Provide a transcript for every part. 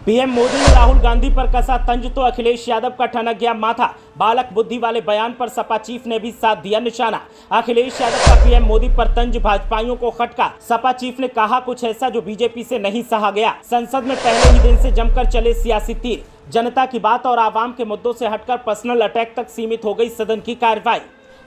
PM Modi ने राहुल गांधी पर कसा तंज तो अखिलेश यादव का ठनक गया माथा। बालक बुद्धि वाले बयान पर सपा चीफ ने भी साथ दिया निशाना। अखिलेश यादव का पीएम मोदी पर तंज, भाजपाइयों को खटका। सपा चीफ ने कहा कुछ ऐसा जो बीजेपी से नहीं सहा गया। संसद में पहले ही दिन से जमकर चले सियासी तीर। जनता की बात और आवाम के मुद्दों से हटकर पर्सनल अटैक तक सीमित हो गई सदन की कार्रवाई।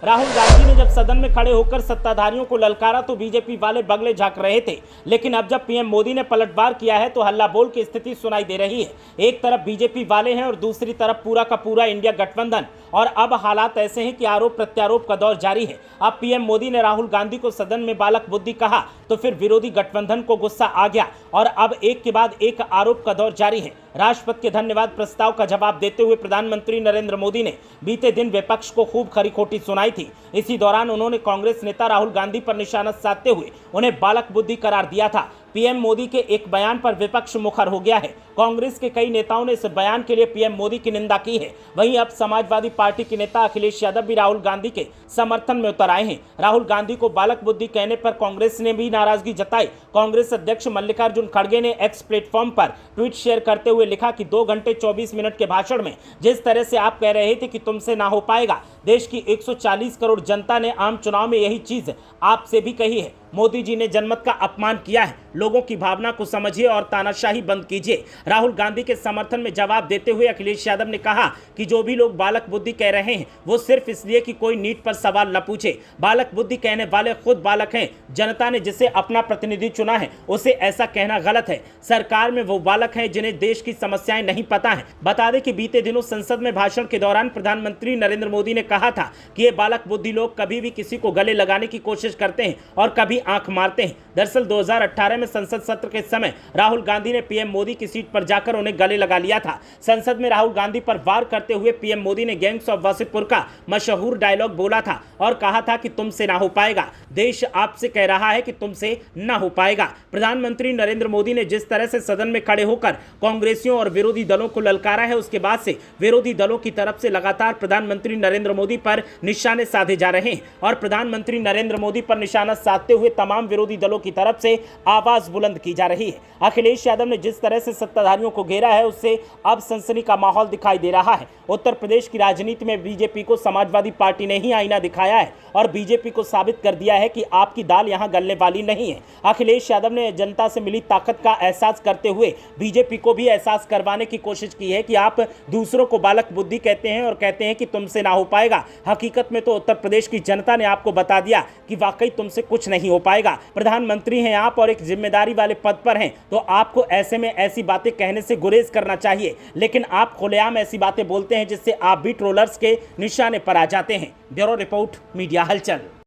राहुल गांधी ने जब सदन में खड़े होकर सत्ताधारियों को ललकारा तो बीजेपी वाले बगले झांक रहे थे, लेकिन अब जब पीएम मोदी ने पलटवार किया है तो हल्ला बोल की स्थिति सुनाई दे रही है। एक तरफ बीजेपी वाले हैं और दूसरी तरफ पूरा का पूरा इंडिया गठबंधन। और अब हालात ऐसे हैं कि आरोप प्रत्यारोप का दौर जारी है। अब पीएम मोदी ने राहुल गांधी को सदन में बालक बुद्धि कहा तो फिर विरोधी गठबंधन को गुस्सा आ गया और अब एक के बाद एक आरोप का दौर जारी है। राष्ट्रपति के धन्यवाद प्रस्ताव का जवाब देते हुए प्रधानमंत्री नरेंद्र मोदी ने बीते दिन विपक्ष को खूब खरी खोटी सुनाई थी। इसी दौरान उन्होंने कांग्रेस नेता राहुल गांधी पर निशाना साधते हुए उन्हें बालक बुद्धि करार दिया था। पीएम मोदी के एक बयान पर विपक्ष मुखर हो गया है। कांग्रेस के कई नेताओं ने इस बयान के लिए पीएम मोदी की निंदा की है। वहीं अब समाजवादी पार्टी के नेता अखिलेश यादव भी राहुल गांधी के समर्थन में उतर आए हैं। राहुल गांधी को बालक बुद्धि कहने पर कांग्रेस ने भी नाराजगी जताई। कांग्रेस अध्यक्ष मल्लिकार्जुन खड़गे ने एक्स प्लेटफॉर्म पर ट्वीट शेयर करते हुए लिखा कि 2 घंटे 24 मिनट के भाषण में जिस तरह से आप कह रहे थे कि तुमसे ना हो पाएगा, देश की 140 करोड़ जनता ने आम चुनाव में यही चीज आपसे भी कही है। मोदी जी ने जनमत का अपमान किया है। लोगों की भावना को समझिए और तानाशाही बंद कीजिए। राहुल गांधी के समर्थन में जवाब देते हुए अखिलेश यादव ने कहा कि जो भी लोग बालक बुद्धि कह रहे हैं वो सिर्फ इसलिए कि कोई नीट पर सवाल न पूछे। बालक बुद्धि कहने वाले खुद बालक हैं। जनता ने जिसे अपना प्रतिनिधि चुना है उसे ऐसा कहना गलत है। सरकार में वो बालक हैं जिन्हें देश की समस्याएं नहीं पता है। बता दें कि बीते दिनों संसद में भाषण के दौरान प्रधानमंत्री नरेंद्र मोदी ने कहा था कि ये बालक बुद्धि लोग कभी भी किसी को गले लगाने की कोशिश करते हैं और कभी आंख मारते हैं। दरअसल 2018 में संसद सत्र के समय राहुल गांधी ने पीएम मोदी की सीट पर जाकर उन्हें गले लगा लिया था। संसद में राहुल गांधी पर वार करते हुए पीएम मोदी ने गैंग्स ऑफ वासेपुर का मशहूर डायलॉग बोला था और कहा था कि तुमसे ना हो पाएगा, देश आपसे कह रहा है कि तुमसे ना हो पाएगा। प्रधानमंत्री नरेंद्र मोदी ने जिस तरह से सदन में खड़े होकर कांग्रेसियों और विरोधी दलों को ललकारा है, उसके बाद से विरोधी दलों की तरफ से लगातार प्रधानमंत्री नरेंद्र मोदी पर निशाने साधे जा रहे हैं और प्रधानमंत्री नरेंद्र मोदी पर निशाना साधते हुए तमाम विरोधी दलों की तरफ से आवाज बुलंद की जा रही है। अखिलेश यादव ने जिस तरह से सत्ताधारियों को घेरा है उससे अब सनसनी का माहौल दिखाई दे रहा है। उत्तर प्रदेश की राजनीति में बीजेपी को समाजवादी पार्टी ने ही आईना दिखाया है और बीजेपी को साबित कर दिया है कि आपकी दाल यहां गलने वाली नहीं है। अखिलेश यादव ने जनता से मिली ताकत का एहसास करते हुए बीजेपी को भी एहसास करवाने की कोशिश की है कि आप दूसरों को बालक बुद्धि कहते हैं और कहते हैं कि तुमसे ना हो पाएगा। हकीकत में तो उत्तर प्रदेश की जनता ने आपको बता दिया कि वाकई तुमसे कुछ नहीं हो पाएगा। प्रधानमंत्री हैं आप और एक जिम्मेदारी वाले पद पर हैं, तो आपको ऐसे में ऐसी बातें कहने से गुरेज करना चाहिए, लेकिन आप खुलेआम ऐसी बातें बोलते हैं जिससे आप भी ट्रोलर्स के निशाने पर आ जाते हैं। ब्यूरो रिपोर्ट, मीडिया हलचल।